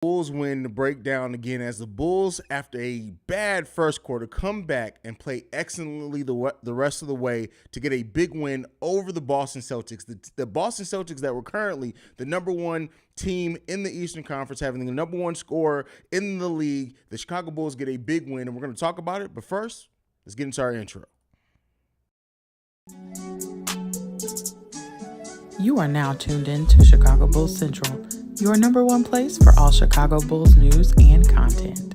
Bulls win the breakdown again as the Bulls, after a bad first quarter, come back and play excellently the rest of the way to get a big win over the Boston Celtics. The Boston Celtics that were currently the number one team in the Eastern Conference, having the number one scorer in the league. The Chicago Bulls get a big win, and we're going to talk about it. But first, let's get into our intro. You are now tuned in to Chicago Bulls Central, your number one place for all Chicago Bulls news and content.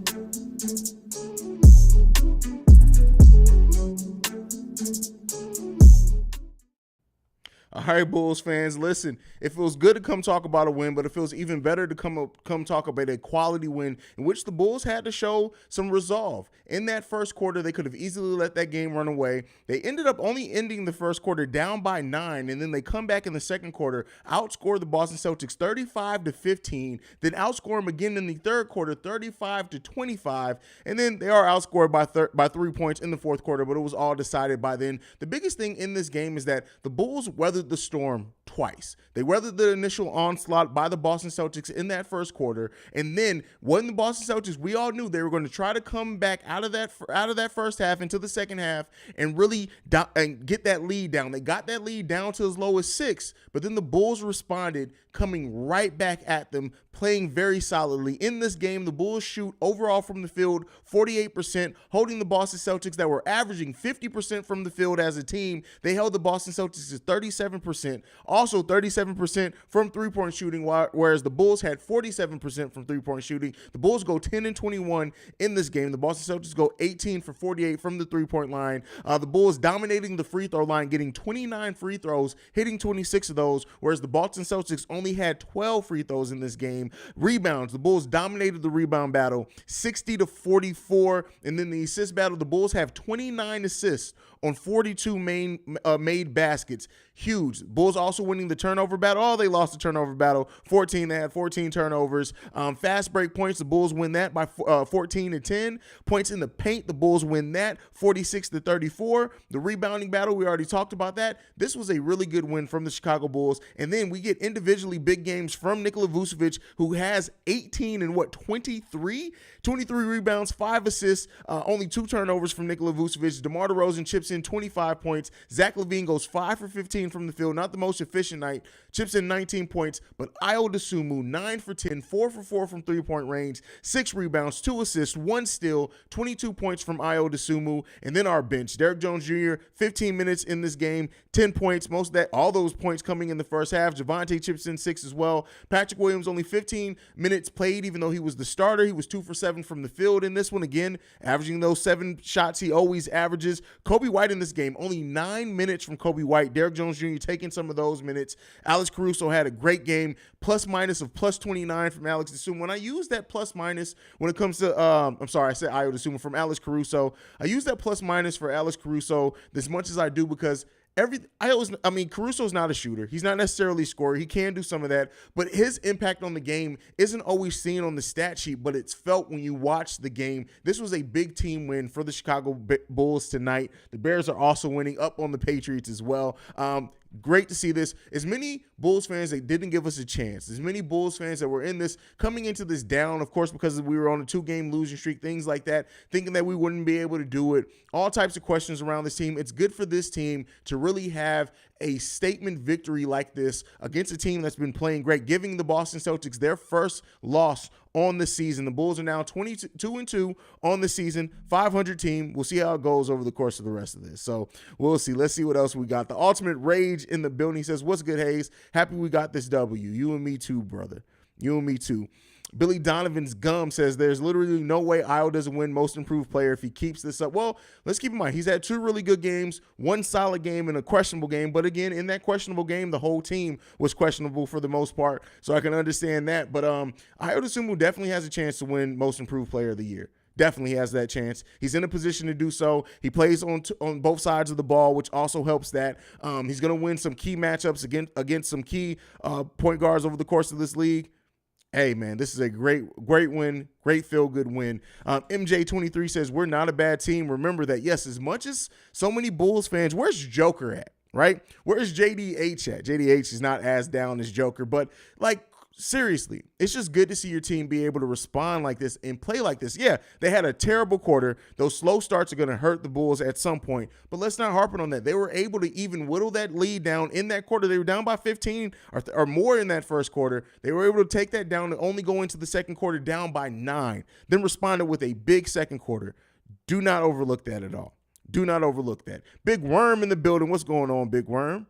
All right, Bulls fans, listen, it feels good to come talk about a win, but it feels even better to come talk about a quality win in which the Bulls had to show some resolve. In that first quarter, they could have easily let that game run away. They ended up only ending the first quarter down by 9, and then they come back in the second quarter, outscore the Boston Celtics 35-15, then outscore them again in the third quarter 35-25, and then they are outscored by 3 points in the fourth quarter, but it was all decided by then. The biggest thing in this game is that the Bulls weathered the storm twice. They weathered the initial onslaught by the Boston Celtics in that first quarter, and then when the Boston Celtics, we all knew they were going to try to come back out of that first half into the second half and really get that lead down. They got that lead down to as low as 6, but then the Bulls responded, coming right back at them, playing very solidly. In this game, the Bulls shoot overall from the field 48%, holding the Boston Celtics that were averaging 50% from the field as a team. They held the Boston Celtics to 37%, also 37% from three-point shooting, whereas the Bulls had 47% from three-point shooting. The Bulls go 10-21 in this game. The Boston Celtics go 18 for 48 from the three-point line. The Bulls dominating the free throw line, getting 29 free throws, hitting 26 of those, whereas the Boston Celtics only had 12 free throws in this game. Rebounds, the Bulls dominated the rebound battle 60-44, and then the assist battle, the Bulls have 29 assists on 42 made baskets. Huge. Bulls also winning the turnover battle. Oh, they lost the turnover battle 14. They had 14 turnovers. Fast break points, the Bulls win that by 14-10. Points in the paint, the Bulls win that 46-34. The rebounding battle, we already talked about that. This was a really good win from the Chicago Bulls. And then we get individually big games from Nikola Vucevic, who has 18 and 23 rebounds, 5 assists, only 2 turnovers from Nikola Vucevic. DeMar DeRozan chips in 25 points. Zach LaVine goes 5 for 15 from the field. Not the most efficient night. Chips in 19 points. But Ayo Dosunmu, 9 for 10, 4 for 4 from three-point range, 6 rebounds, 2 assists, 1 steal, 22 points from Ayo Dosunmu. And then our bench. Derrick Jones Jr., 15 minutes in this game, 10 points. Most of that, all those points coming in the first half. Javonte chips in 6 as well. Patrick Williams, only 15 minutes played, even though he was the starter. He was 2 for 7 from the field in this one. Again, averaging those 7 shots he always averages. Kobe White in this game, only 9 minutes from Kobe White. Derrick Jones Jr. taking some of those minutes. Alex Caruso had a great game, plus minus of plus 29 from Alex Dosunmu. When I use that plus minus when it comes to, I'm sorry, I said Ayo Dosunmu from Alex Caruso. I use that plus minus for Alex Caruso as much as I do because Caruso's not a shooter. He's not necessarily a scorer. He can do some of that, but his impact on the game isn't always seen on the stat sheet, but it's felt when you watch the game. This was a big team win for the Chicago Bulls tonight. The Bears are also winning up on the Patriots as well. Great to see this. As many Bulls fans that didn't give us a chance, as many Bulls fans that were in this, coming into this down, of course, because we were on a 2-game losing streak, things like that, thinking that we wouldn't be able to do it, all types of questions around this team. It's good for this team to really have a statement victory like this against a team that's been playing great, giving the Boston Celtics their first loss on the season. The Bulls are now 22-2 on the season, 500 team. We'll see how it goes over the course of the rest of this. So we'll see. Let's see what else we got. The Ultimate Rage in the building says, what's good, Haize? Happy we got this W. You and me too, brother. You and me too. Billy Donovan's Gum says there's literally no way Ayo doesn't win most improved player if he keeps this up. Well, let's keep in mind, he's had 2 really good games, 1 solid game and a questionable game. But again, in that questionable game, the whole team was questionable for the most part. So I can understand that. But Ayo Dosunmu definitely has a chance to win most improved player of the year. Definitely has that chance. He's in a position to do so. He plays on both sides of the ball, which also helps that. He's going to win some key matchups against some key point guards over the course of this league. Hey, man, this is a great win, great feel-good win. MJ23 says, we're not a bad team. Remember that, yes, as much as so many Bulls fans, where's Joker at, right? Where's JDH at? JDH is not as down as Joker, but, like, seriously, it's just good to see your team be able to respond like this and play like this. Yeah, they had a terrible quarter. Those slow starts are going to hurt the Bulls at some point, but let's not harp on that. They were able to even whittle that lead down in that quarter. They were down by 15 or more in that first quarter. They were able to take that down and only go into the second quarter down by 9, then responded with a big second quarter. Do not overlook that at all. Do not overlook that. Big Worm in the building. What's going on, Big Worm?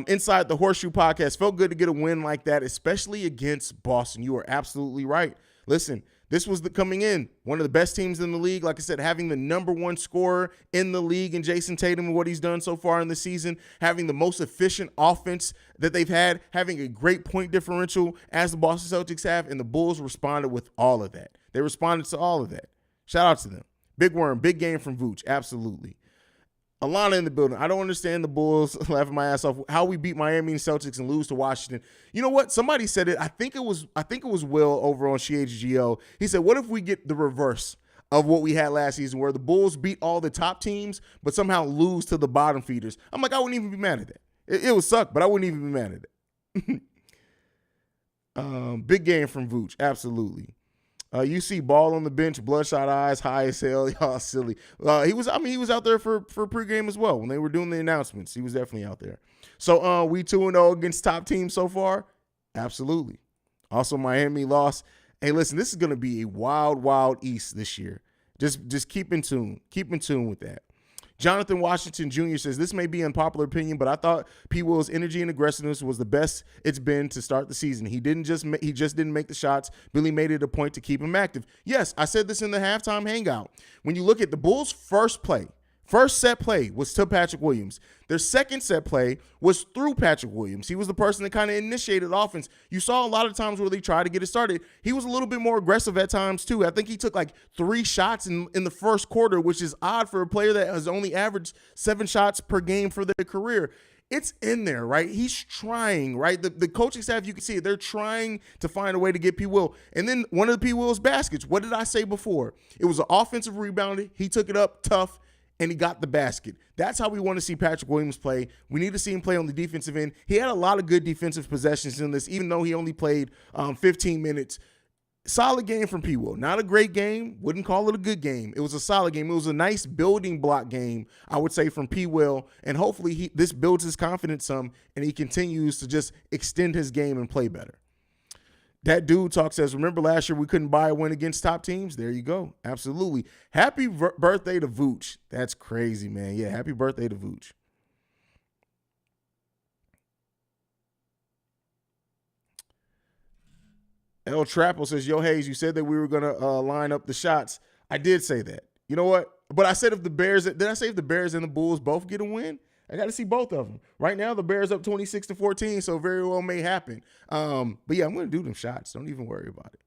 Inside the Horseshoe Podcast, felt good to get a win like that, especially against Boston. You are absolutely right. Listen, this was coming in one of the best teams in the league. Like I said, having the #1 scorer in the league in Jason Tatum and what he's done so far in the season, having the most efficient offense that they've had, having a great point differential as the Boston Celtics have, and the Bulls responded with all of that. They responded to all of that. Shout out to them. Big Worm, big game from Vooch, absolutely. Alana in the building. I don't understand the Bulls laughing my ass off. How we beat Miami and Celtics and lose to Washington. You know what? Somebody said it. I think it was Will over on CHGO. He said, "What if we get the reverse of what we had last season, where the Bulls beat all the top teams, but somehow lose to the bottom feeders?" I'm like, I wouldn't even be mad at that. It would suck, but I wouldn't even be mad at that. Big game from Vooch, absolutely. You see Ball on the bench, bloodshot eyes, high as hell. Y'all silly. He was out there for pregame as well when they were doing the announcements. He was definitely out there. So we 2-0 against top teams so far? Absolutely. Also, Miami lost. Hey, listen, this is going to be a wild, wild East this year. Just keep in tune. Keep in tune with that. Jonathan Washington Jr. says, this may be unpopular opinion, but I thought P. Will's energy and aggressiveness was the best it's been to start the season. He just didn't make the shots. Billy made it a point to keep him active. Yes, I said this in the halftime hangout. When you look at the Bulls' first set play was to Patrick Williams. Their second set play was through Patrick Williams. He was the person that kind of initiated offense. You saw a lot of times where they tried to get it started. He was a little bit more aggressive at times too. I think he took like 3 shots in the first quarter, which is odd for a player that has only averaged 7 shots per game for their career. It's in there, right? He's trying, right? The coaching staff, you can see it. They're trying to find a way to get P. Will. And then one of the P. Will's baskets, what did I say before? It was an offensive rebound. He took it up tough, and he got the basket. That's how we want to see Patrick Williams play. We need to see him play on the defensive end. He had a lot of good defensive possessions in this, even though he only played 15 minutes. Solid game from P. Will. Not a great game. Wouldn't call it a good game. It was a solid game. It was a nice building block game, I would say, from P. Will. And hopefully this builds his confidence some, and he continues to just extend his game and play better. That dude talk says, remember last year we couldn't buy a win against top teams? There you go. Absolutely. Happy birthday to Vooch. That's crazy, man. Yeah, happy birthday to Vooch. El Trappo says, yo, Haize, you said that we were going to line up the shots. I did say that. You know what? But I said if the Bears, did I say if the Bears and the Bulls both get a win? I got to see both of them. Right now, the Bears up 26-14, so very well may happen. But yeah, I'm going to do them shots. Don't even worry about it.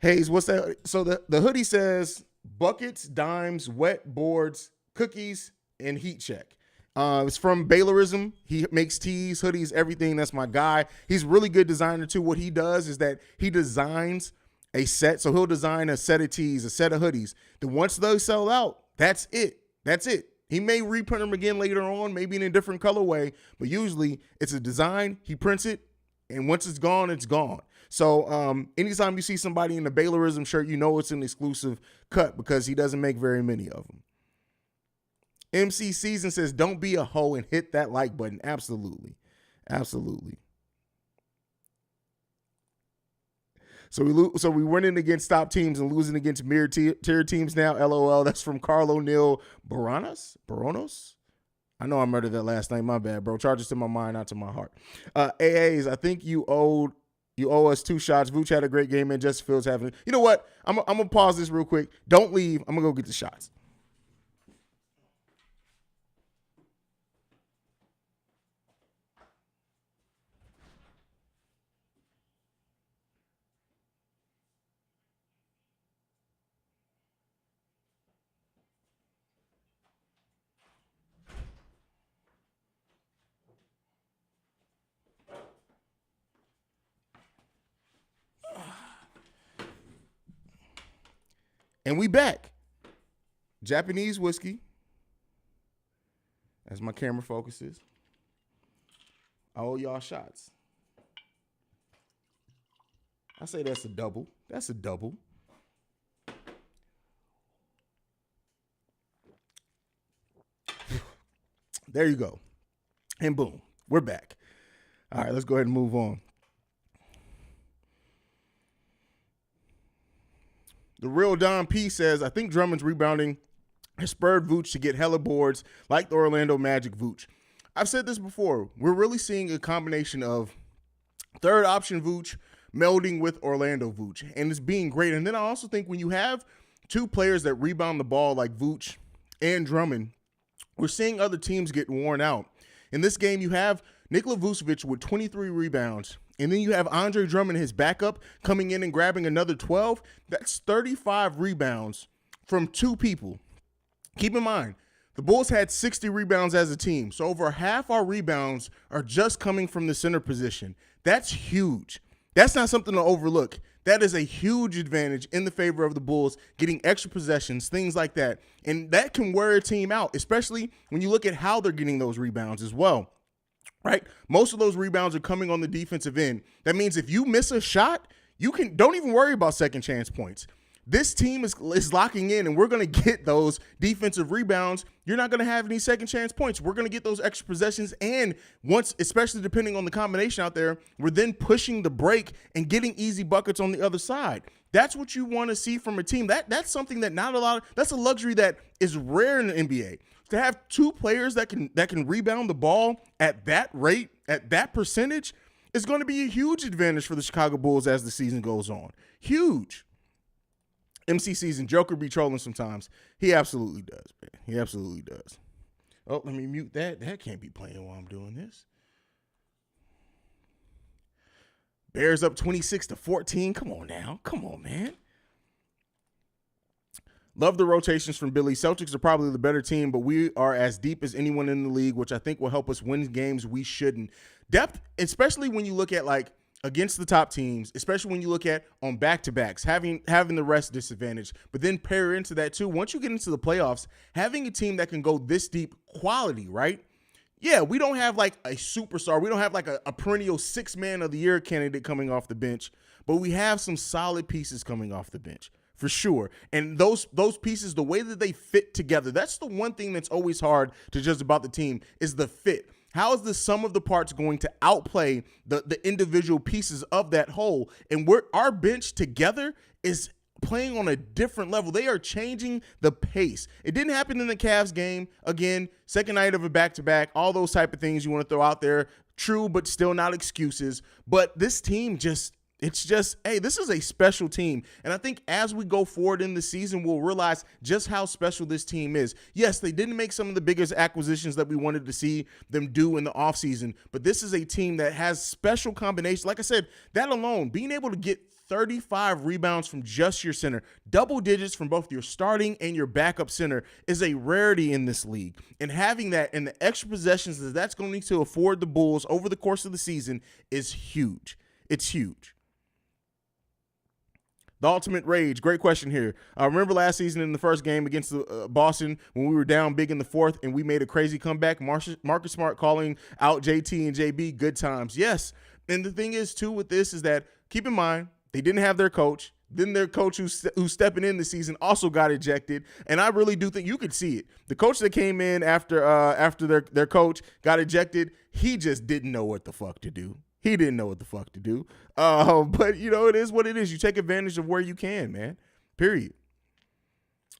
Haize, what's that? So the hoodie says buckets, dimes, wet boards, cookies, and heat check. It's from Baylorism. He makes tees, hoodies, everything. That's my guy. He's a really good designer too. What he does is that he designs a set. So he'll design a set of tees, a set of hoodies. Then once those sell out, that's it. That's it. He may reprint them again later on, maybe in a different colorway, but usually it's a design. He prints it, and once it's gone, it's gone. So anytime you see somebody in a Baylorism shirt, you know it's an exclusive cut because he doesn't make very many of them. MC Season says, don't be a hoe and hit that like button. Absolutely. Absolutely. So we winning against top teams and losing against tier teams now. LOL. That's from Carlo Neil Baronos. I know I murdered that last name. My bad, bro. Charges to my mind, not to my heart. AAs, I think you owe us 2 shots. Vooch had a great game, and Justin Fields having. You know what? I'm gonna pause this real quick. Don't leave. I'm gonna go get the shots. And we back. Japanese whiskey. As my camera focuses. I owe y'all shots. I say that's a double. That's a double. There you go. And boom, we're back. All right, let's go ahead and move on. The real Don P says, I think Drummond's rebounding has spurred Vooch to get hella boards like the Orlando Magic Vooch. I've said this before. We're really seeing a combination of third option Vooch melding with Orlando Vooch, and it's being great. And then I also think when you have two players that rebound the ball like Vooch and Drummond, we're seeing other teams get worn out. In this game, you have Nikola Vucevic with 23 rebounds, and then you have Andre Drummond, his backup, coming in and grabbing another 12. That's 35 rebounds from two people. Keep in mind, the Bulls had 60 rebounds as a team, so over half our rebounds are just coming from the center position. That's huge. That's not something to overlook. That is a huge advantage in the favor of the Bulls, getting extra possessions, things like that. And that can wear a team out, especially when you look at how they're getting those rebounds as well, right? Most of those rebounds are coming on the defensive end. That means if you miss a shot, don't even worry about second chance points. This team is locking in, and we're going to get those defensive rebounds. You're not going to have any second chance points. We're going to get those extra possessions, and once, especially depending on the combination out there, we're then pushing the break and getting easy buckets on the other side. That's what you want to see from a team. That's something that that's a luxury that is rare in the NBA. To have two players that can rebound the ball at that rate, at that percentage, is going to be a huge advantage for the Chicago Bulls as the season goes on. Huge. MC season Joker be trolling sometimes. He absolutely does, man. He absolutely does. Oh, let me mute that. That can't be playing while I'm doing this. Bears up 26-14. Come on now. Come on, man. Love the rotations from Billy. Celtics are probably the better team, but we are as deep as anyone in the league, which I think will help us win games we shouldn't. Depth, especially when you look at like against the top teams, especially when you look at on back-to-backs, having the rest disadvantage, but then pair into that too. Once you get into the playoffs, having a team that can go this deep, quality, right? Yeah, we don't have like a superstar. We don't have like a perennial 6-man of the year candidate coming off the bench, but we have some solid pieces coming off the bench for sure. And those pieces, the way that they fit together, that's the one thing that's always hard to judge about the team is the fit. How is the sum of the parts going to outplay the individual pieces of that whole? And our bench together is playing on a different level. They are changing the pace. It didn't happen in the Cavs game. Again, second night of a back-to-back, all those type of things you want to throw out there. True, but still not excuses. But this team hey, this is a special team. And I think as we go forward in the season, we'll realize just how special this team is. Yes, they didn't make some of the biggest acquisitions that we wanted to see them do in the offseason, but this is a team that has special combinations. Like I said, that alone, being able to get 35 rebounds from just your center, double digits from both your starting and your backup center is a rarity in this league. And having that and the extra possessions that's going to need to afford the Bulls over the course of the season is huge. It's huge. The Ultimate Rage, great question here. Remember last season in the first game against Boston when we were down big in the fourth and we made a crazy comeback? Marcus Smart calling out JT and JB, good times. Yes, and the thing is, too, with this is that, keep in mind, they didn't have their coach. Then their coach who's stepping in the season also got ejected, and I really do think you could see it. The coach that came in after their coach got ejected, he just didn't know what the fuck to do. He didn't know what the fuck to do. But, it is what it is. You take advantage of where you can, man. Period.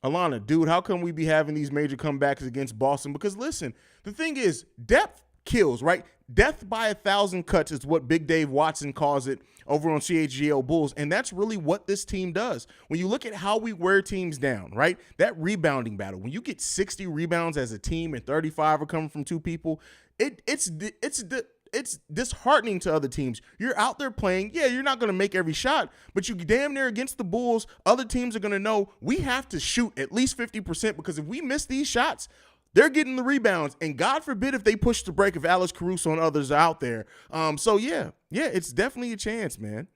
Alana, dude, how come we be having these major comebacks against Boston? Because, listen, the thing is, depth kills, right? Death by 1,000 cuts is what Big Dave Watson calls it over on CHGO Bulls, and that's really what this team does. When you look at how we wear teams down, right, that rebounding battle, when you get 60 rebounds as a team and 35 are coming from two people, it's disheartening to other teams. You're out there playing. Yeah, you're not going to make every shot, but you damn near against the Bulls. Other teams are going to know we have to shoot at least 50% because if we miss these shots, they're getting the rebounds. And God forbid if they push the break if Alex Caruso and others are out there. So, yeah, it's definitely a chance, man.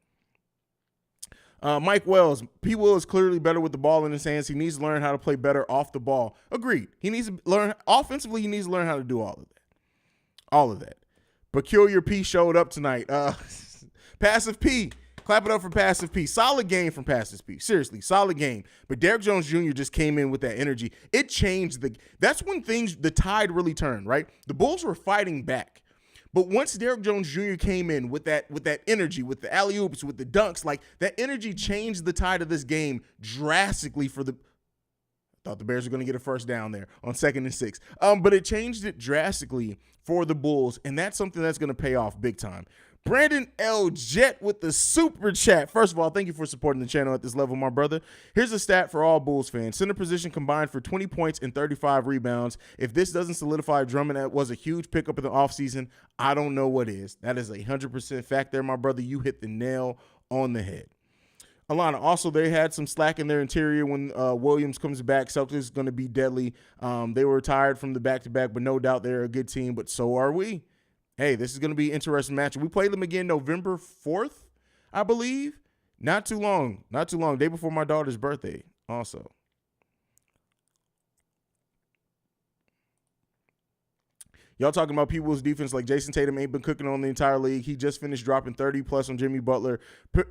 Mike Wells, P. Will is clearly better with the ball in his hands. He needs to learn how to play better off the ball. Agreed. He needs to learn offensively. He needs to learn how to do all of that. Peculiar P showed up tonight. Passive P. Clap it up for Passive P. Solid game from Passive P. Seriously, solid game. But Derrick Jones Jr. just came in with that energy. It changed that's when the tide really turned, right? The Bulls were fighting back. But once Derrick Jones Jr. came in with that energy, with the alley-oops, with the dunks, like that energy changed the tide of this game drastically for the thought the Bears were going to get a first down there on 2nd and 6. But it changed it drastically for the Bulls, and that's something that's going to pay off big time. Brandon L. Jet with the super chat. First of all, thank you for supporting the channel at this level, my brother. Here's a stat for all Bulls fans. Center position combined for 20 points and 35 rebounds. If this doesn't solidify Drummond, that was a huge pickup in the offseason, I don't know what is. That is 100% fact there, my brother. You hit the nail on the head. Alana, also, they had some slack in their interior when Williams comes back. Celtics is going to be deadly. They were tired from the back-to-back, but no doubt they're a good team, but so are we. Hey, this is going to be an interesting match. We play them again November 4th, I believe. Not too long. Day before my daughter's birthday also. Y'all talking about people's defense like Jason Tatum ain't been cooking on the entire league. He just finished dropping 30-plus on Jimmy Butler.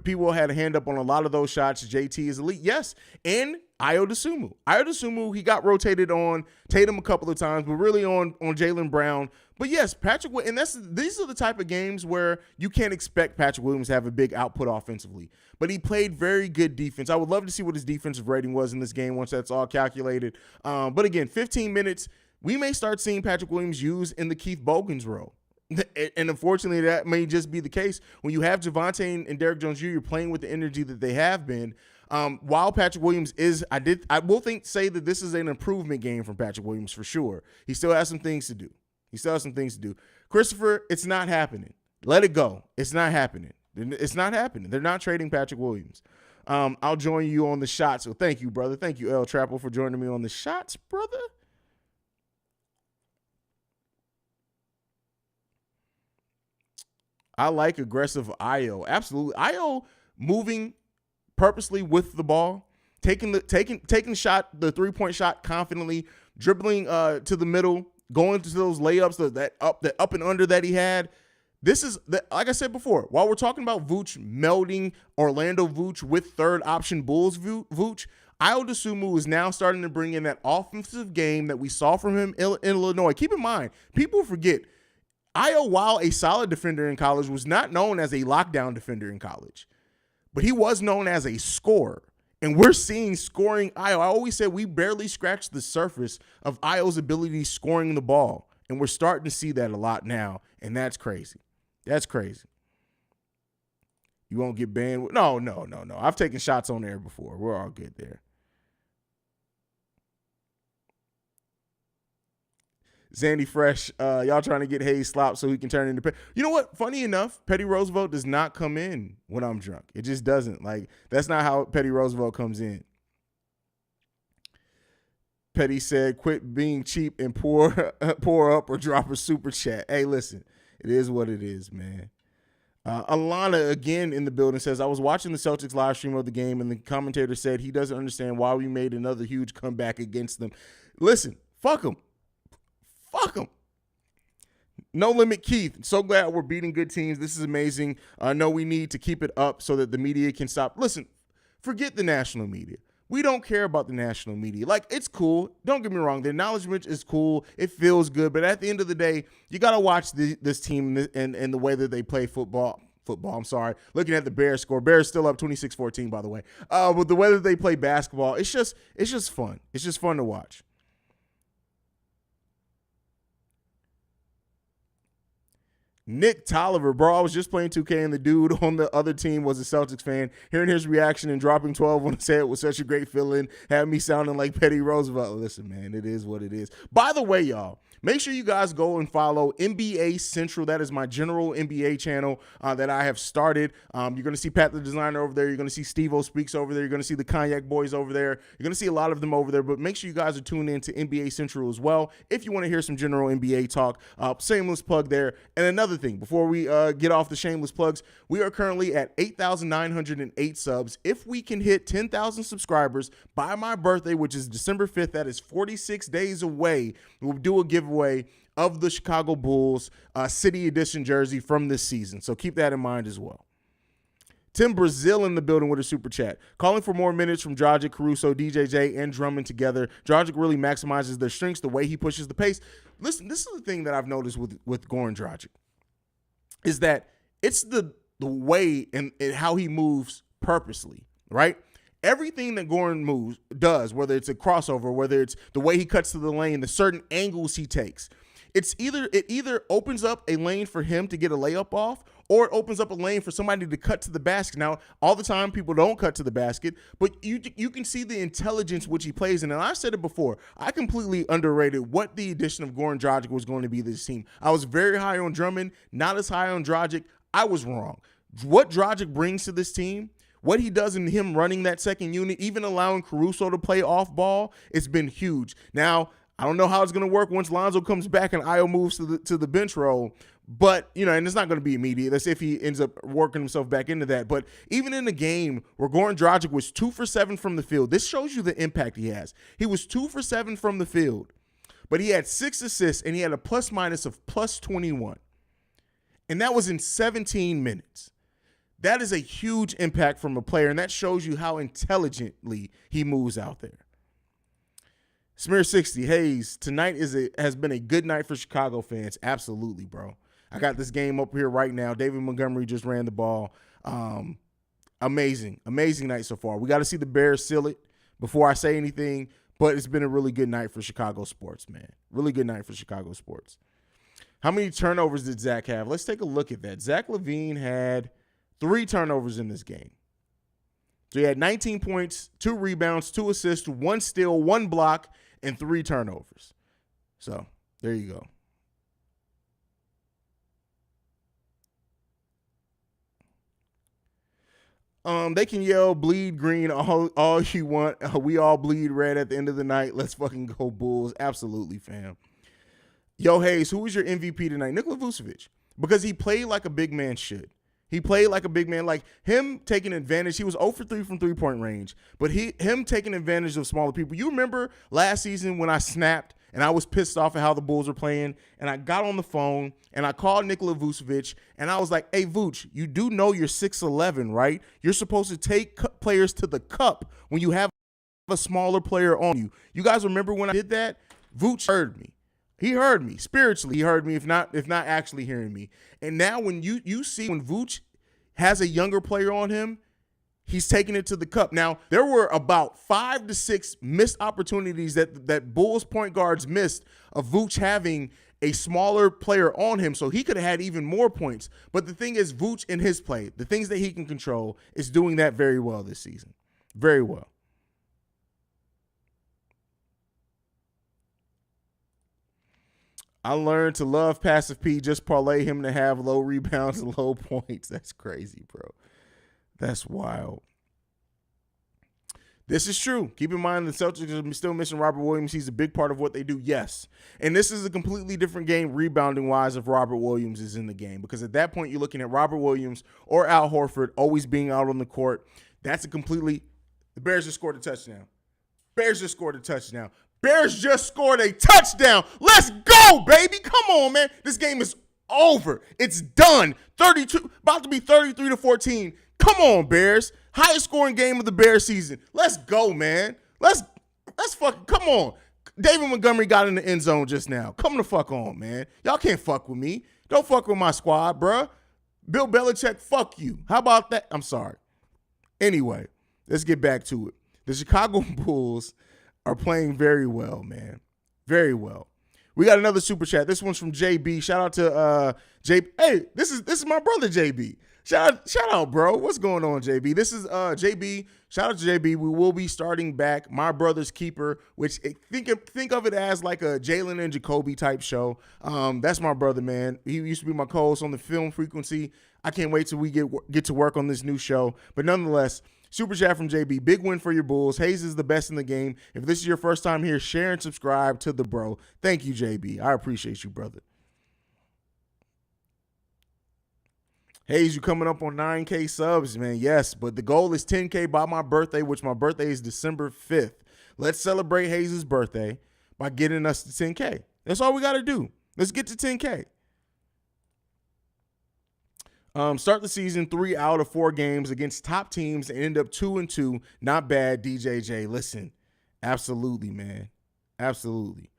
People had a hand up on a lot of those shots. JT is elite. Yes, and Ayo Dosunmu, he got rotated on Tatum a couple of times, but really on Jaylen Brown. But yes, Patrick, and these are the type of games where you can't expect Patrick Williams to have a big output offensively. But he played very good defense. I would love to see what his defensive rating was in this game once that's all calculated. But again, 15 minutes. We may start seeing Patrick Williams used in the Keith Bogans role. And unfortunately, that may just be the case. When you have Javonte and Derrick Jones Jr. playing with the energy that they have been, while Patrick Williams is, I will say that this is an improvement game from Patrick Williams for sure. He still has some things to do. Christopher, it's not happening. Let it go. It's not happening. They're not trading Patrick Williams. I'll join you on the shots. So thank you, brother. Thank you, El Trapple, for joining me on the shots, brother. I like aggressive Ayo. Absolutely. Ayo moving purposely with the ball, taking the shot, the three-point shot confidently, dribbling to the middle, going to those layups, that up and under that he had. This is, like I said before, while we're talking about Vooch melding Orlando Vooch with third option Bulls Vooch, Ayo Dosunmu is now starting to bring in that offensive game that we saw from him in Illinois. Keep in mind, people forget, Ayo, while a solid defender in college, was not known as a lockdown defender in college, but he was known as a scorer. And we're seeing scoring Ayo. I always said we barely scratched the surface of Ayo's ability scoring the ball, and we're starting to see that a lot now, and that's crazy. That's crazy. You won't get banned. No. I've taken shots on there before. We're all good there. Zandy Fresh, y'all trying to get Haize slopped so he can turn into You know what? Funny enough, Petty Roosevelt does not come in when I'm drunk. It just doesn't. Like, that's not how Petty Roosevelt comes in. Petty said, quit being cheap and pour up or drop a super chat. Hey, listen, it is what it is, man. Alana, again in the building, says, I was watching the Celtics live stream of the game, and the commentator said he doesn't understand why we made another huge comeback against them. Listen, fuck them. Fuck them. No Limit Keith. So glad we're beating good teams. This is amazing. I know we need to keep it up so that the media can stop. Listen, forget the national media. We don't care about the national media. Like, it's cool. Don't get me wrong. The acknowledgement is cool. It feels good. But at the end of the day, you got to watch this team and the way that they play football. I'm sorry. Looking at the Bears score. Bears still up 26-14, by the way. But the way that they play basketball, it's just fun. It's just fun to watch. Nick Tolliver, bro, I was just playing 2K and the dude on the other team was a Celtics fan. Hearing his reaction and dropping 12 when I said it was such a great feeling, had me sounding like Petty Roosevelt. Listen, man, it is what it is. By the way, y'all, make sure you guys go and follow NBA Central. That is my general NBA channel that I have started. You're going to see Pat the Designer over there. You're going to see Steve-O Speaks over there. You're going to see the Cognac Boys over there. You're going to see a lot of them over there. But make sure you guys are tuned in to NBA Central as well if you want to hear some general NBA talk. Shameless plug there. And another thing, before we get off the shameless plugs, we are currently at 8,908 subs. If we can hit 10,000 subscribers by my birthday, which is December 5th, that is 46 days away, we'll do a giveaway giveaway of the Chicago Bulls City Edition jersey from this season. So keep that in mind as well. Tim Brazil in the building with a super chat. Calling for more minutes from Dragic, Caruso, DJJ, and Drummond together. Dragic really maximizes their strengths, the way he pushes the pace. Listen, this is the thing that I've noticed with Goran Dragic, is that it's the way and how he moves purposely, right? Everything that Goran does, whether it's a crossover, whether it's the way he cuts to the lane, the certain angles he takes, it either opens up a lane for him to get a layup off, or it opens up a lane for somebody to cut to the basket. Now, all the time, people don't cut to the basket, but you can see the intelligence which he plays in. And I've said it before, I completely underrated what the addition of Goran Dragic was going to be to this team. I was very high on Drummond, not as high on Dragic. I was wrong. What Dragic brings to this team, what he does in him running that second unit, even allowing Caruso to play off ball, it's been huge. Now, I don't know how it's going to work once Lonzo comes back and Io moves to the bench role, but, and it's not going to be immediate. That's if he ends up working himself back into that. But even in the game where Goran Dragic was 2 for 7 from the field, this shows you the impact he has. He was 2 for 7 from the field, but he had 6 assists and he had a plus minus of plus 21. And that was in 17 minutes. That is a huge impact from a player, and that shows you how intelligently he moves out there. Smear 60, Haize, tonight has been a good night for Chicago fans. Absolutely, bro. I got this game up here right now. David Montgomery just ran the ball. Amazing night so far. We got to see the Bears seal it before I say anything, but it's been a really good night for Chicago sports, man. Really good night for Chicago sports. How many turnovers did Zach have? Let's take a look at that. Zach Lavine had 3 turnovers in this game. So he had 19 points, 2 rebounds, 2 assists, 1 steal, 1 block, and 3 turnovers. So there you go. They can yell bleed green all you want. We all bleed red at the end of the night. Let's fucking go Bulls. Absolutely, fam. Yo, Haize, who was your MVP tonight? Nikola Vucevic. Because he played like a big man should. He played like a big man, like him taking advantage. He was 0 for 3 from three-point range, but him taking advantage of smaller people. You remember last season when I snapped and I was pissed off at how the Bulls were playing, and I got on the phone and I called Nikola Vucevic, and I was like, hey, Vooch, you do know you're 6'11", right? You're supposed to take players to the cup when you have a smaller player on you. You guys remember when I did that? Vooch heard me. He heard me. Spiritually, he heard me, if not actually hearing me. And now when you see when Vooch has a younger player on him, he's taking it to the cup. Now, there were about 5 to 6 missed opportunities that Bulls point guards missed of Vooch having a smaller player on him, so he could have had even more points. But the thing is, Vooch in his play, the things that he can control, is doing that very well this season. Very well. I learned to love Passive P. Just parlay him to have low rebounds and low points. That's crazy, bro. That's wild. This is true. Keep in mind the Celtics are still missing Robert Williams. He's a big part of what they do, yes. And this is a completely different game rebounding-wise if Robert Williams is in the game. Because at that point, you're looking at Robert Williams or Al Horford always being out on the court. That's a completely – the Bears just scored a touchdown. Bears just scored a touchdown. Bears just scored a touchdown. Let's go, baby. Come on, man. This game is over. It's done. 32, about to be 33-14. Come on, Bears. Highest scoring game of the Bears season. Let's go, man. Let's fucking come on. David Montgomery got in the end zone just now. Come the fuck on, man. Y'all can't fuck with me. Don't fuck with my squad, bruh. Bill Belichick, fuck you. How about that? I'm sorry. Anyway, let's get back to it. The Chicago Bulls are playing very well, man. Very well. We got another super chat. This one's from JB. Shout out to JB. Hey, this is my brother JB. Shout out, bro. What's going on, JB? This is JB. Shout out to JB. We will be starting back My Brother's Keeper, which think of it as like a Jalen and Jacoby type show. That's my brother, man. He used to be my co-host on the Film Frequency. I can't wait till we get to work on this new show. But nonetheless, super chat from JB. Big win for your Bulls. Haize is the best in the game. If this is your first time here, share and subscribe to the bro. Thank you, JB. I appreciate you, brother. Haize, you coming up on 9K subs, man. Yes, but the goal is 10K by my birthday, which my birthday is December 5th. Let's celebrate Haize's birthday by getting us to 10K. That's all we got to do. Let's get to 10K. Start the season 3 out of 4 games against top teams and end up 2-2. Not bad, DJJ. Listen, absolutely, man. Absolutely.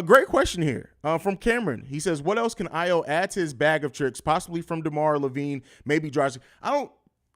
Great question here from Cameron. He says, what else can Io add to his bag of tricks, possibly from DeMar, Lavine, maybe Dragic?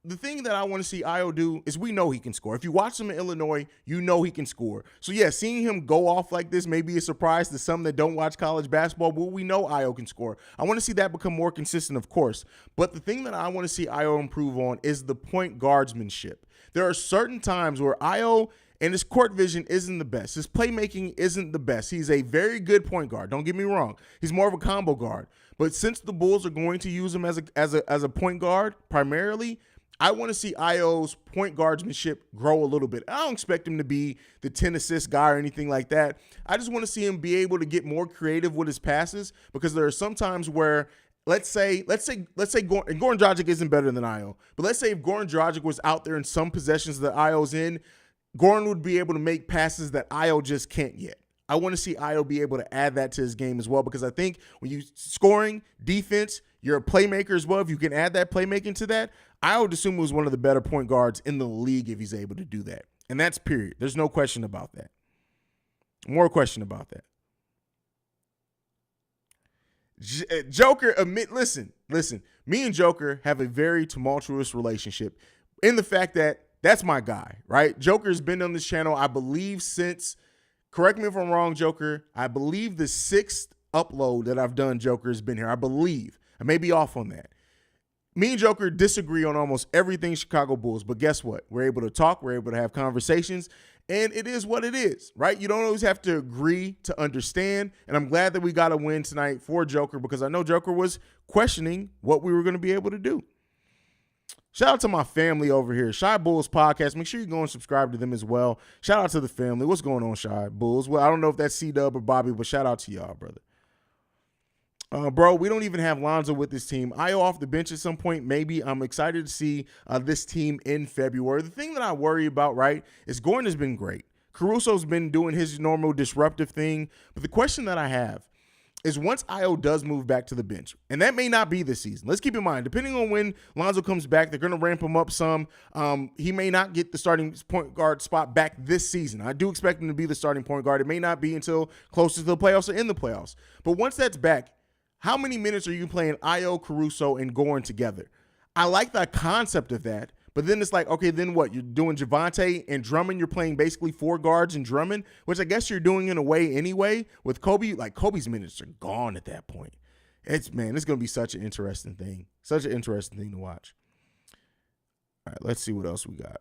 The thing that I want to see Io do is we know he can score. If you watch him in Illinois, you know he can score. So, yeah, seeing him go off like this may be a surprise to some that don't watch college basketball, but we know Io can score. I want to see that become more consistent, of course. But the thing that I want to see Io improve on is the point guardsmanship. There are certain times where Io and his court vision isn't the best. His playmaking isn't the best. He's a very good point guard. Don't get me wrong. He's more of a combo guard. But since the Bulls are going to use him as a point guard primarily, I want to see Io's point guardsmanship grow a little bit. I don't expect him to be the 10 assist guy or anything like that. I just want to see him be able to get more creative with his passes, because there are some times where let's say Goran Dragic isn't better than Io, but let's say if Goran Dragic was out there in some possessions that Io's in, Goran would be able to make passes that Io just can't yet. I want to see Io be able to add that to his game as well, because I think when you scoring, defense, you're a playmaker as well. If you can add that playmaking to that, I would assume he was one of the better point guards in the league if he's able to do that. And that's period. There's no question about that. More question about that. Joker, listen. Me and Joker have a very tumultuous relationship in the fact that that's my guy, right? Joker's been on this channel, I believe, since, correct me if I'm wrong, Joker, I believe the 6th upload that I've done, Joker has been here. I believe. I may be off on that. Me and Joker disagree on almost everything Chicago Bulls, but guess what? We're able to talk. We're able to have conversations, and it is what it is, right? You don't always have to agree to understand, and I'm glad that we got a win tonight for Joker, because I know Joker was questioning what we were going to be able to do. Shout out to my family over here, Shy Bulls Podcast. Make sure you go and subscribe to them as well. Shout out to the family. What's going on, Shy Bulls? Well, I don't know if that's C-Dub or Bobby, but shout out to y'all, brother. Bro, we don't even have Lonzo with this team. Io off the bench at some point, maybe. I'm excited to see this team in February. The thing that I worry about, right, is Gordon has been great. Caruso's been doing his normal disruptive thing. But the question that I have is, once Io does move back to the bench, and that may not be this season. Let's keep in mind, depending on when Lonzo comes back, they're going to ramp him up some. He may not get the starting point guard spot back this season. I do expect him to be the starting point guard. It may not be until closer to the playoffs or in the playoffs. But once that's back, how many minutes are you playing Io, Caruso, and Goran together? I like the concept of that, but then it's like, okay, then what? You're doing Javonte and Drummond. You're playing basically 4 guards and Drummond, which I guess you're doing in a way anyway. With Kobe, like Kobe's minutes are gone at that point. It's going to be such an interesting thing. Such an interesting thing to watch. All right, let's see what else we got.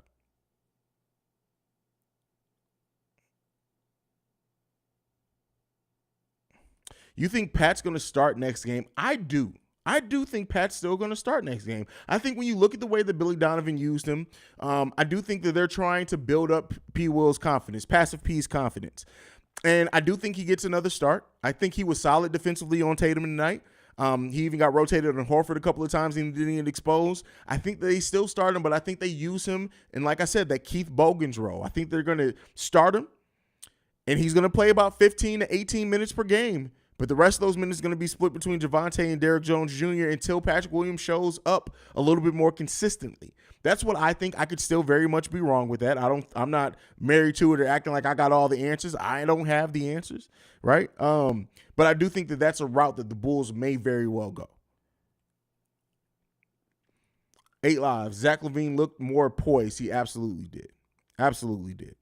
You think Pat's going to start next game? I do. I do think Pat's still going to start next game. I think when you look at the way that Billy Donovan used him, I do think that they're trying to build up P. Will's confidence, Passive P's confidence. And I do think he gets another start. I think he was solid defensively on Tatum tonight. He even got rotated on Horford a couple of times and didn't get exposed. I think they still start him, but I think they use him. And like I said, that Keith Bogans role, I think they're going to start him, and he's going to play about 15 to 18 minutes per game. But the rest of those minutes are going to be split between Javonte and Derrick Jones Jr. until Patrick Williams shows up a little bit more consistently. That's what I think. I could still very much be wrong with that. I'm not married to it or acting like I got all the answers. I don't have the answers, right? But I do think that that's a route that the Bulls may very well go. 8 Lives. Zach LaVine looked more poised. He absolutely did. Absolutely did.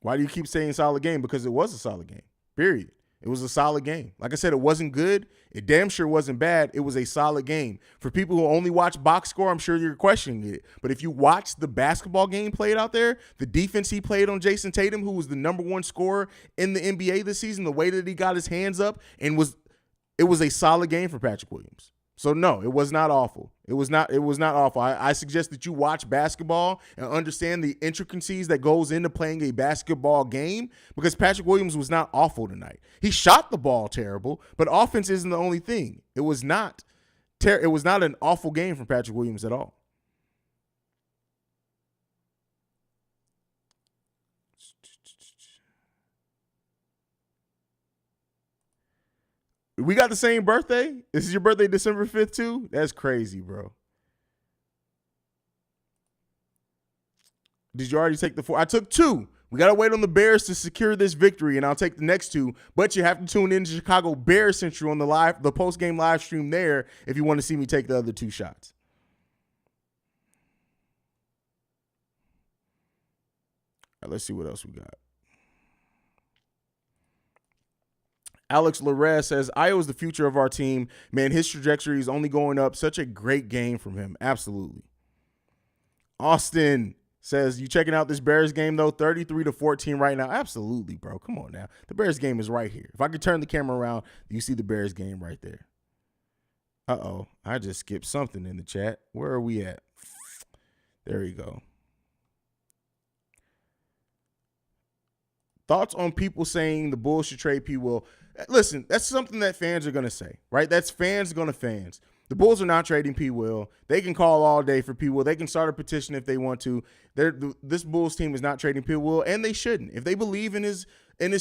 Why do you keep saying solid game? Because it was a solid game, period. It was a solid game. Like I said, it wasn't good. It damn sure wasn't bad. It was a solid game. For people who only watch box score, I'm sure you're questioning it. But if you watch the basketball game played out there, the defense he played on Jason Tatum, who was the #1 scorer in the NBA this season, the way that he got his hands up, and it was a solid game for Patrick Williams. So no, it was not awful. It was not awful. I suggest that you watch basketball and understand the intricacies that goes into playing a basketball game, because Patrick Williams was not awful tonight. He shot the ball terrible, but offense isn't the only thing. It was not an awful game from Patrick Williams at all. We got the same birthday? This is your birthday December 5th too? That's crazy, bro. Did you already take the 4? I took 2. We got to wait on the Bears to secure this victory, and I'll take the next 2. But you have to tune in to Chicago Bears Central on the post-game live stream there if you want to see me take the other 2 shots. All right, let's see what else we got. Alex Larez says, Io's the future of our team. Man, his trajectory is only going up. Such a great game from him. Absolutely. Austin says, you checking out this Bears game, though? 33-14 right now. Absolutely, bro. Come on now. The Bears game is right here. If I could turn the camera around, you see the Bears game right there. Uh-oh. I just skipped something in the chat. Where are we at? There you go. Thoughts on people saying the Bulls should trade P. Will? Listen, that's something that fans are going to say, right? That's fans going to fans. The Bulls are not trading P. Will. They can call all day for P. Will. They can start a petition if they want to. This Bulls team is not trading P. Will, and they shouldn't. If they believe in his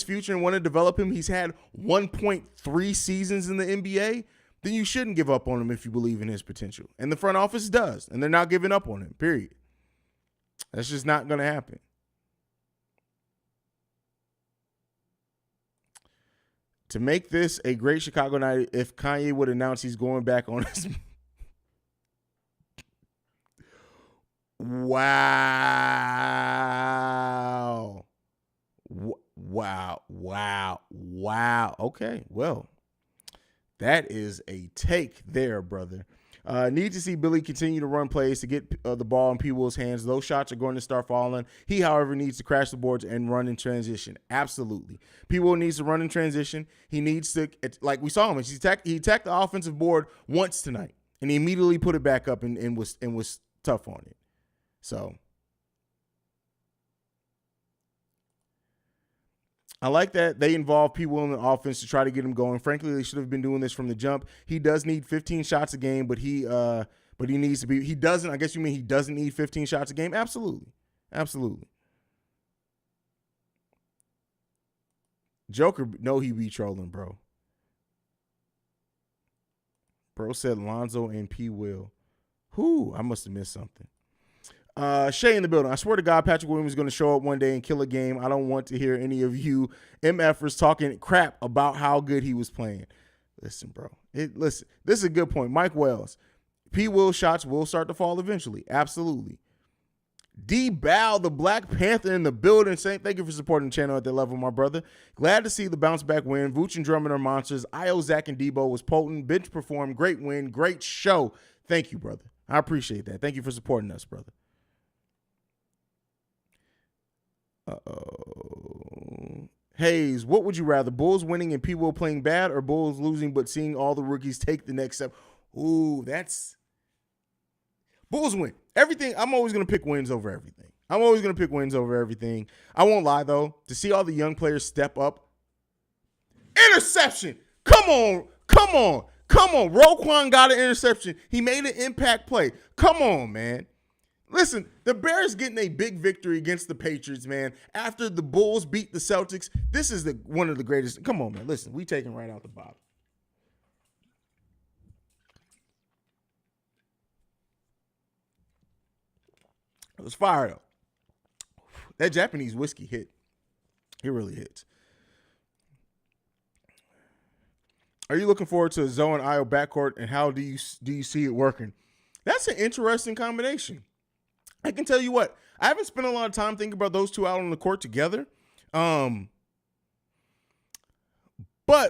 future and want to develop him, he's had 1.3 seasons in the NBA, then you shouldn't give up on him if you believe in his potential. And the front office does, and they're not giving up on him, period. That's just not going to happen. To make this a great Chicago night, if Kanye would announce he's going back on his... Wow. Wow. Okay, well, that is a take there, brother. Need to see Billy continue to run plays to get the ball in P. Will's hands. Those shots are going to start falling. He, however, needs to crash the boards and run in transition. Absolutely. P. Will needs to run in transition. He needs to, like we saw him, he attacked the offensive board once tonight, and he immediately put it back up and was tough on it. So I like that they involve P. Will in the offense to try to get him going. Frankly, they should have been doing this from the jump. He does need 15 shots a game, but he needs to be. He doesn't. I guess you mean he doesn't need 15 shots a game? Absolutely. Joker, no, he be trolling, bro. Bro said Lonzo and P. Will. Who? I must have missed something. Shay in the building. I swear to God, Patrick Williams is going to show up one day and kill a game. I don't want to hear any of you MFers talking crap about how good he was playing. Listen, bro. Listen, this is a good point. Mike Wells. P. Will shots will start to fall eventually. Absolutely. D. Bow, the Black Panther in the building, saying thank you for supporting the channel at that level, my brother. Glad to see the bounce back win. Vooch and Drummond are monsters. Io, Zach, and Debo was potent. Bench performed. Great win. Great show. Thank you, brother. I appreciate that. Thank you for supporting us, brother. Haize, what would you rather? Bulls winning and P. Will playing bad, or Bulls losing but seeing all the rookies take the next step? Ooh, that's... Bulls win. Everything, I'm always going to pick wins over everything. I won't lie, though. To see all the young players step up. Interception! Come on. Roquan got an interception. He made an impact play. Come on, man. Listen, the Bears getting a big victory against the Patriots, man. After the Bulls beat the Celtics, this is one of the greatest. Come on, man. Listen, we taking right out the bottom. It was fire, though. That Japanese whiskey hit. It really hits. Are you looking forward to Zoe and Io backcourt, and how do you see it working? That's an interesting combination. I can tell you what, I haven't spent a lot of time thinking about those two out on the court together. But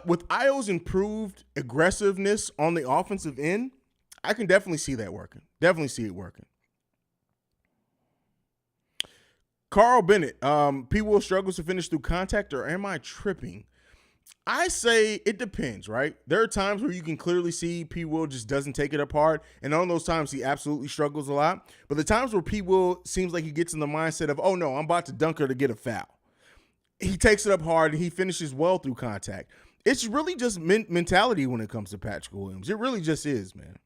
with Io's improved aggressiveness on the offensive end, I can definitely see that working. Definitely see it working. Carl Bennett, P. Will struggles to finish through contact, or am I tripping? I say it depends, right? There are times where you can clearly see P. Will just doesn't take it up hard, and on those times he absolutely struggles a lot. But the times where P. Will seems like he gets in the mindset of, oh no, I'm about to dunk her to get a foul, he takes it up hard and he finishes well through contact. It's really just mentality when it comes to Patrick Williams. It really just is, man.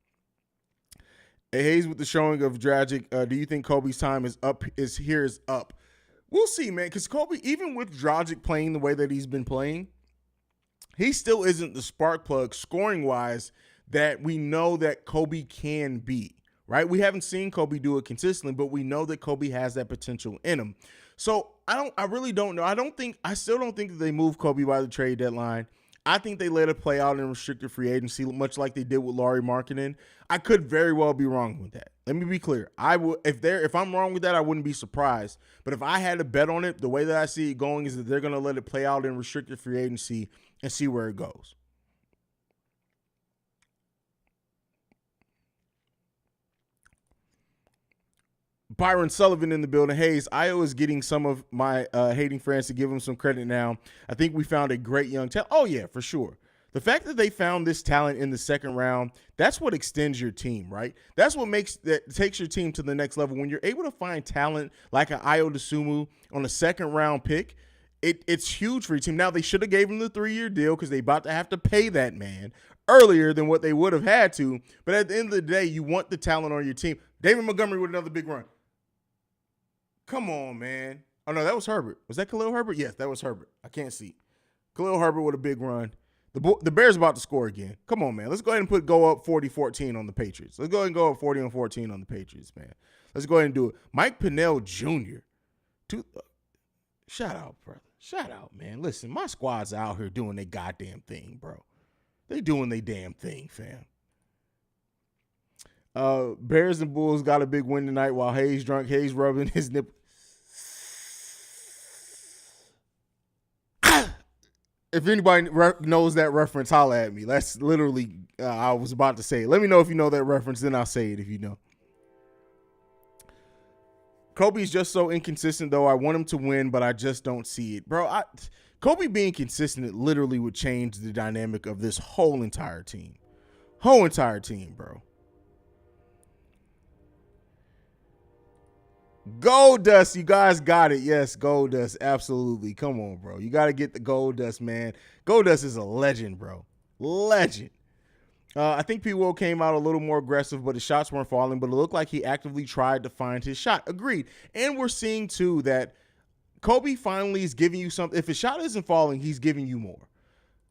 Hey, Haize with the showing of Dragic. Do you think Kobe's time is up? Is up? We'll see, man, because Kobe, even with Dragic playing the way that he's been playing, he still isn't the spark plug scoring wise that we know that Kobe can be, right? We haven't seen Kobe do it consistently, but we know that Kobe has that potential in him. So I really don't know. I still don't think that they moved Kobe by the trade deadline. I think they let it play out in restricted free agency, much like they did with Lauri Markkanen. I could very well be wrong with that. Let me be clear. If I'm wrong with that, I wouldn't be surprised. But if I had to bet on it, the way that I see it going is that they're going to let it play out in restricted free agency and see where it goes. Byron Sullivan in the building. Haize, Io is getting some of my hating friends to give him some credit now. I think we found a great young talent. Oh, yeah, for sure. The fact that they found this talent in the second round, that's what extends your team, right? That's what takes your team to the next level. When you're able to find talent like an Io DeSumo on a second round pick, it's huge for your team. Now, they should have gave him the 3-year deal because they about to have to pay that man earlier than what they would have had to. But at the end of the day, you want the talent on your team. David Montgomery with another big run. Come on, man. Oh, no, that was Herbert. Was that Khalil Herbert? Yes, that was Herbert. I can't see. Khalil Herbert with a big run. The Bears about to score again. Come on, man. Let's go ahead and go up 40-14 on the Patriots. Let's go ahead and go up 40-14 on the Patriots, man. Let's go ahead and do it. Mike Pennell Jr. Shout out, brother. Shout out, man. Listen, my squad's out here doing their goddamn thing, bro. They doing their damn thing, fam. Bears and Bulls got a big win tonight while Haize drunk. Haize rubbing his nipple. If anybody knows that reference, holla at me. That's literally, I was about to say it. Let me know if you know that reference, then I'll say it if you know. Kobe's just so inconsistent, though. I want him to win, but I just don't see it. Bro, Kobe being consistent literally would change the dynamic of this whole entire team. Whole entire team, bro. Gold Dust, you guys got it. Yes, Gold Dust, absolutely. Come on, bro. You got to get the Gold Dust, man. Gold Dust is a legend, bro. Legend. I think P. Will came out a little more aggressive, but his shots weren't falling, but it looked like he actively tried to find his shot. Agreed. And we're seeing, too, that Kobe finally is giving you something. If his shot isn't falling, he's giving you more.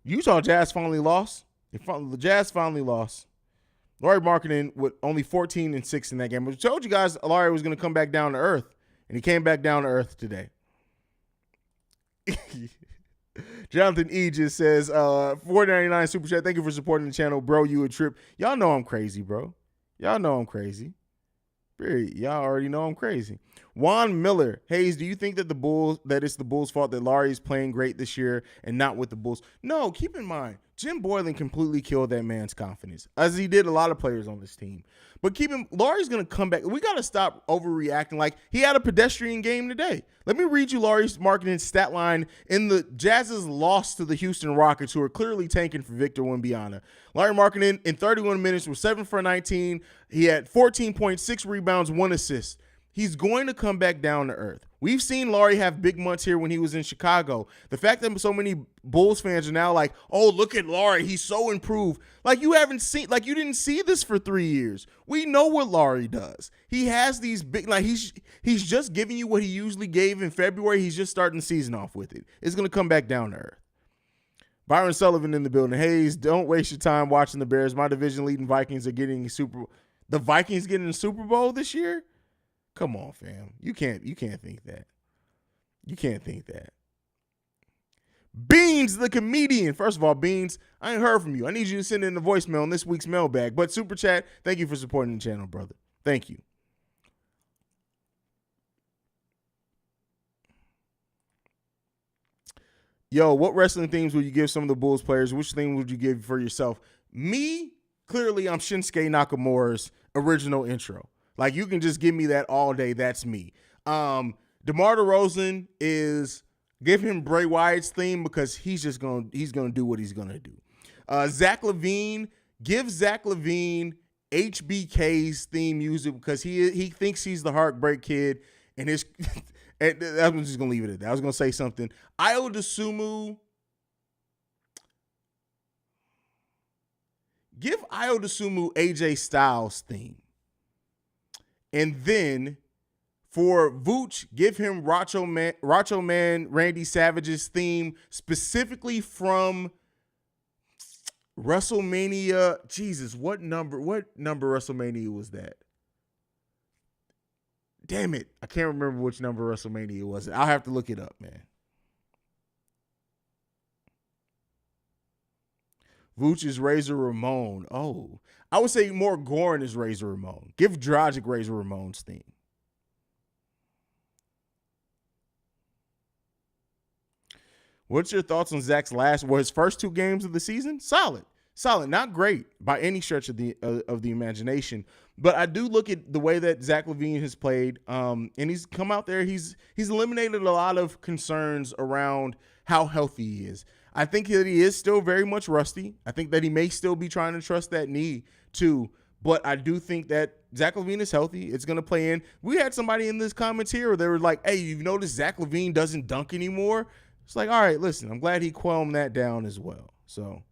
Utah Jazz finally lost. The Jazz finally lost. Lauri Markkanen with only 14-6 in that game. I told you guys Lauri was going to come back down to earth, and he came back down to earth today. Jonathan E. just says, $4.99 super chat. Thank you for supporting the channel, bro. You a trip. Y'all know I'm crazy, bro. Y'all know I'm crazy. Y'all already know I'm crazy. Juan Miller, Haize, do you think that it's the Bulls' fault that Lauri is playing great this year and not with the Bulls? No, keep in mind, Jim Boylan completely killed that man's confidence, as he did a lot of players on this team. But Lauri's going to come back. We got to stop overreacting like he had a pedestrian game today. Let me read you Lauri Markkanen's stat line in the Jazz's loss to the Houston Rockets, who are clearly tanking for Victor Wembanyama. Lauri Markkanen in 31 minutes was 7 for 19. He had 14.6 rebounds, 1 assist. He's going to come back down to earth. We've seen Lauri have big months here when he was in Chicago. The fact that so many Bulls fans are now like, oh, look at Lauri, he's so improved. Like you didn't see this for 3 years. We know what Lauri does. He has these big, he's just giving you what he usually gave in February. He's just starting the season off with it. It's going to come back down to earth. Byron Sullivan in the building. Haize, don't waste your time watching the Bears. My division leading Vikings are getting the Vikings getting the Super Bowl this year? Come on, fam. You can't think that. You can't think that. Beans, the comedian. First of all, Beans, I ain't heard from you. I need you to send in the voicemail on this week's mailbag. But Super Chat, thank you for supporting the channel, brother. Thank you. Yo, what wrestling themes would you give some of the Bulls players? Which theme would you give for yourself? Me, clearly I'm Shinsuke Nakamura's original intro. Like, you can just give me that all day. That's me. DeMar DeRozan give him Bray Wyatt's theme because he's gonna do what he's gonna do. Zach LaVine, give Zach LaVine HBK's theme music because he thinks he's the Heartbreak Kid, and his I'm just gonna leave it at that. I was gonna say something. Io DeSumo, give Io DeSumo AJ Styles theme. And then for Vooch, give him Racho Man Randy Savage's theme specifically from WrestleMania, Jesus, what number WrestleMania was that? Damn it. I can't remember which number WrestleMania was. I'll have to look it up, man. Vooch is Razor Ramon. Oh, I would say more Goran is Razor Ramon. Give Dragic Razor Ramon's theme. What's your thoughts on Zach's his first 2 games of the season? Solid, not great by any stretch of the imagination. But I do look at the way that Zach Lavine has played, and he's come out there. He's eliminated a lot of concerns around how healthy he is. I think that he is still very much rusty. I think that he may still be trying to trust that knee too. But I do think that Zach Lavine is healthy. It's going to play in. We had somebody in this comments here where they were like, hey, you've noticed Zach Lavine doesn't dunk anymore? It's like, all right, listen, I'm glad he quelled that down as well. So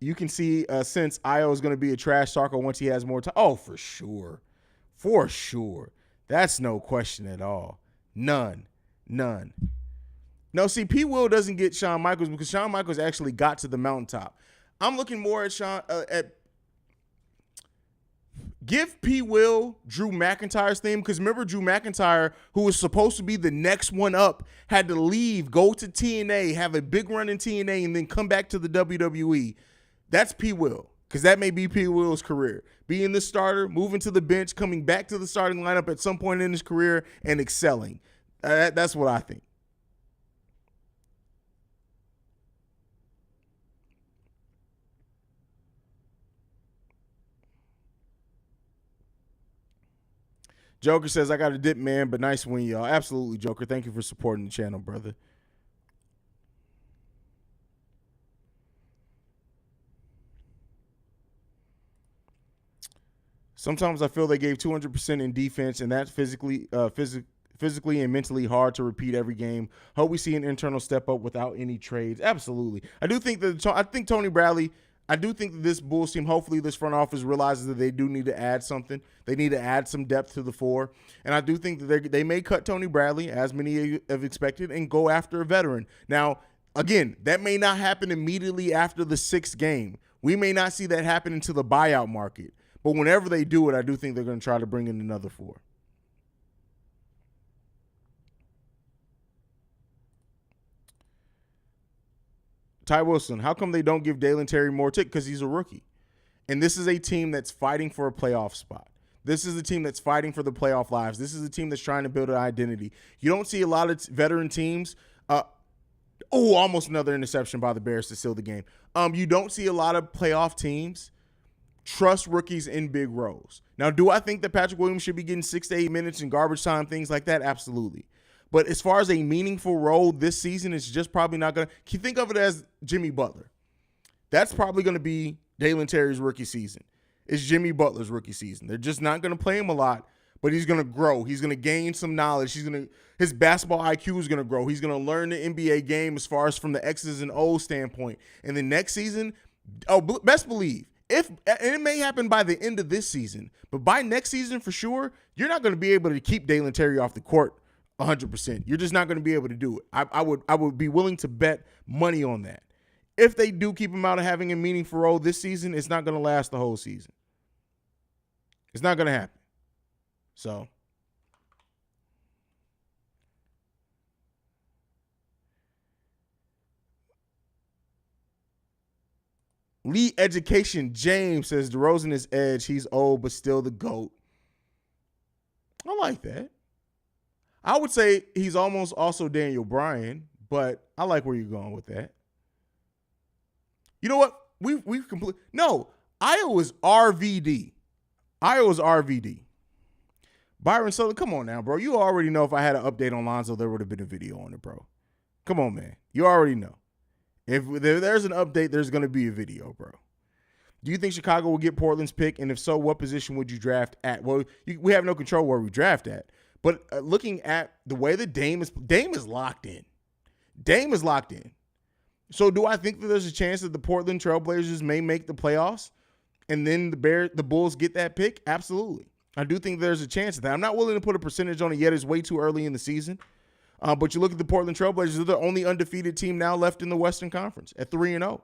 you can see since Io is going to be a trash talker once he has more time. Oh, for sure. For sure. That's no question at all. None. No, see, P. Will doesn't get Shawn Michaels because Shawn Michaels actually got to the mountaintop. I'm looking more at give P. Will Drew McIntyre's theme, because remember Drew McIntyre, who was supposed to be the next one up, had to leave, go to TNA, have a big run in TNA, and then come back to the WWE. That's P. Will, because that may be P. Will's career. Being the starter, moving to the bench, coming back to the starting lineup at some point in his career, and excelling. That's what I think. Joker says, I got a dip, man, but nice win, y'all. Absolutely, Joker. Thank you for supporting the channel, brother. Sometimes I feel they gave 200% in defense, and that's physically and mentally hard to repeat every game. Hope we see an internal step up without any trades. Absolutely. I think Tony Bradley, I do think that this Bulls team, hopefully this front office realizes that they do need to add something. They need to add some depth to the floor. And I do think that they may cut Tony Bradley, as many have expected, and go after a veteran. Now, again, that may not happen immediately after the 6th game. We may not see that happen until the buyout market. But whenever they do it, I do think they're going to try to bring in another 4. Ty Wilson, how come they don't give Dalen Terry more tick? Because he's a rookie. And this is a team that's fighting for a playoff spot. This is a team that's fighting for the playoff lives. This is a team that's trying to build an identity. You don't see a lot of veteran teams. Almost another interception by the Bears to seal the game. You don't see a lot of playoff teams trust rookies in big roles. Now, do I think that Patrick Williams should be getting 6 to 8 minutes in garbage time, things like that? Absolutely. But as far as a meaningful role this season, it's just probably not going to. Can you think of it as Jimmy Butler? That's probably going to be Dalen Terry's rookie season. It's Jimmy Butler's rookie season. They're just not going to play him a lot, but he's going to grow. He's going to gain some knowledge. His basketball IQ is going to grow. He's going to learn the NBA game as far as from the X's and O's standpoint. And the next season, best believe, and it may happen by the end of this season, but by next season for sure, you're not going to be able to keep Dalen Terry off the court 100%. You're just not going to be able to do it. I would be willing to bet money on that. If they do keep him out of having a meaningful role this season, it's not going to last the whole season. It's not going to happen. So Lee Education James says DeRozan is edge. He's old, but still the GOAT. I like that. I would say he's almost also Daniel Bryan, but I like where you're going with that. You know what? We've completely no. Iowa's RVD. Iowa's RVD. Byron Sutherland, come on now, bro. You already know if I had an update on Lonzo, there would have been a video on it, bro. Come on, man. You already know. If there's an update, there's going to be a video, bro. Do you think Chicago will get Portland's pick? And if so, what position would you draft at? Well, we have no control where we draft at. But looking at the way that Dame is locked in. Dame is locked in. So do I think that there's a chance that the Portland Trailblazers may make the playoffs and then the Bulls get that pick? Absolutely. I do think there's a chance of that. I'm not willing to put a percentage on it yet. It's way too early in the season. But you look at the Portland Trailblazers, they're the only undefeated team now left in the Western Conference at 3-0.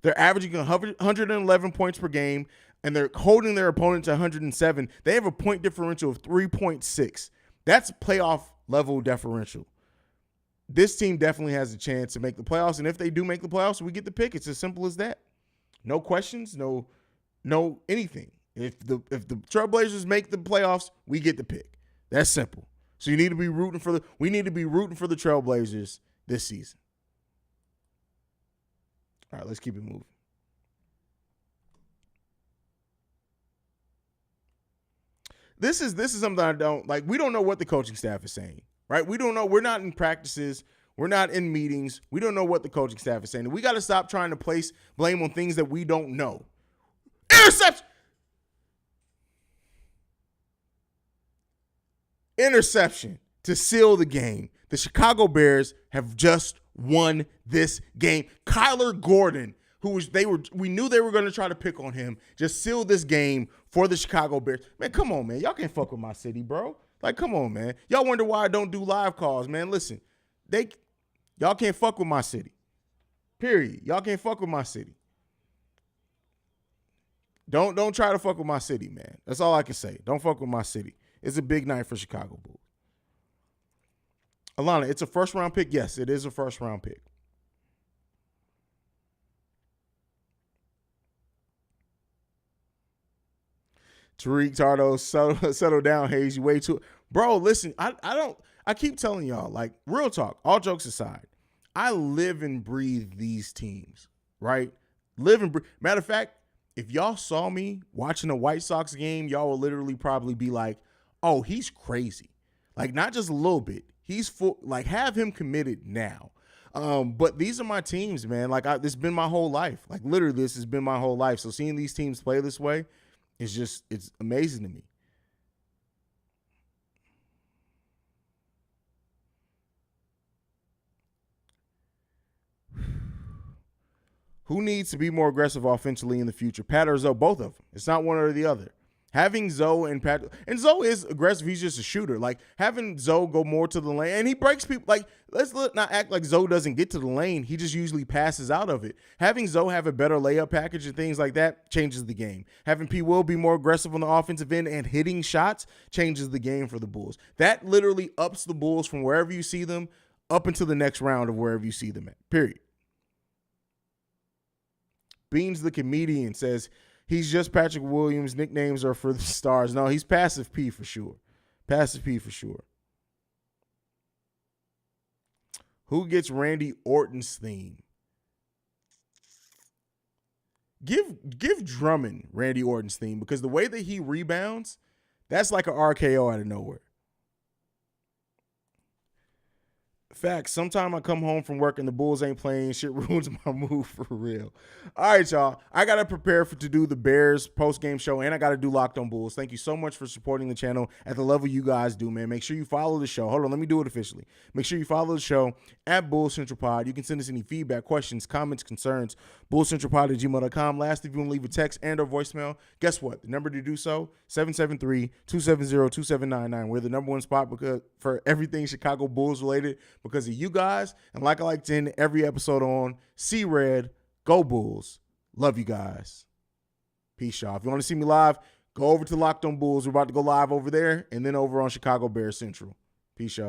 They're averaging 111 points per game, and they're holding their opponent to 107. They have a point differential of 3.6. That's playoff level differential. This team definitely has a chance to make the playoffs, and if they do make the playoffs, we get the pick. It's as simple as that. No questions, no anything. If the Trailblazers make the playoffs, we get the pick. That's simple. So we need to be rooting for the Trailblazers this season. All right, let's keep it moving. This is something I don't like. We don't know what the coaching staff is saying, right? We don't know. We're not in practices. We're not in meetings. We don't know what the coaching staff is saying. We got to stop trying to place blame on things that we don't know. Interception. Interception to seal the game. The Chicago Bears have just won this game. Kyler Gordon, we knew they were going to try to pick on him, just sealed this game for the Chicago Bears. Man, come on, man. Y'all can't fuck with my city, bro. Like, come on, man. Y'all wonder why I don't do live calls, man. Listen, y'all can't fuck with my city. Period. Y'all can't fuck with my city. Don't try to fuck with my city, man. That's all I can say. Don't fuck with my city. It's a big night for Chicago Bulls. Alana, it's a first-round pick? Yes, it is a first-round pick. Tariq Tardo, settle down, Haize. You way too. Bro, listen, I keep telling y'all, like, real talk, all jokes aside, I live and breathe these teams, right? Live and breathe. Matter of fact, if y'all saw me watching a White Sox game, y'all will literally probably be like, oh, he's crazy. Like, not just a little bit. He's full, like, have him committed now. But these are my teams, man. Like, this has been my whole life. Like, literally, this has been my whole life. So seeing these teams play this way, it's amazing to me. Who needs to be more aggressive offensively in the future? Pat or Zoe? Both of them. It's not one or the other. Having Zoe and Pat, and Zoe is aggressive. He's just a shooter. Like, having Zoe go more to the lane, and he breaks people. Like, let's not act like Zoe doesn't get to the lane. He just usually passes out of it. Having Zoe have a better layup package and things like that changes the game. Having P. Will be more aggressive on the offensive end and hitting shots changes the game for the Bulls. That literally ups the Bulls from wherever you see them up into the next round of wherever you see them at, period. Beans the comedian says, he's just Patrick Williams. Nicknames are for the stars. No, he's Passive P for sure. Passive P for sure. Who gets Randy Orton's theme? Give Drummond Randy Orton's theme, because the way that he rebounds, that's like an RKO out of nowhere. Facts. Sometime I come home from work and the Bulls ain't playing. Shit ruins my mood for real. All right, y'all. I got to prepare to do the Bears post-game show, and I got to do Locked on Bulls. Thank you so much for supporting the channel at the level you guys do, man. Make sure you follow the show. Hold on. Let me do it officially. Make sure you follow the show at Bulls Central Pod. You can send us any feedback, questions, comments, concerns, bullscentralpod@gmail.com. Last, if you want to leave a text and or voicemail, guess what? The number to do so, 773-270-2799. We're the number one spot for everything Chicago Bulls related, because of you guys. And like I like to end every episode on, see red, go Bulls. Love you guys. Peace, y'all. If you want to see me live, go over to Locked on Bulls. We're about to go live over there and then over on Chicago Bears Central. Peace, y'all.